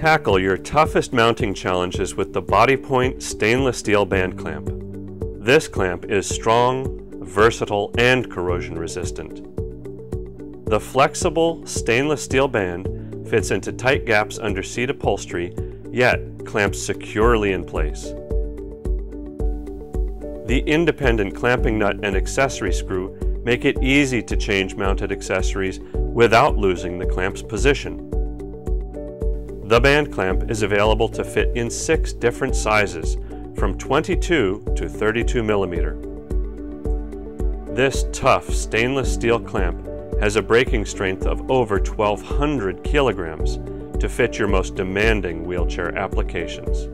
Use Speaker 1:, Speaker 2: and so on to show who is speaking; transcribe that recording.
Speaker 1: Tackle your toughest mounting challenges with the Bodypoint stainless steel band clamp. This clamp is strong, versatile, and corrosion resistant. The flexible stainless steel band fits into tight gaps under seat upholstery, yet clamps securely in place. The independent clamping nut and accessory screw make it easy to change mounted accessories without losing the clamp's position. The band clamp is available to fit in 6 different sizes, from 22 to 32 millimeter. This tough stainless steel clamp has a breaking strength of over 1,200 kilograms to fit your most demanding wheelchair applications.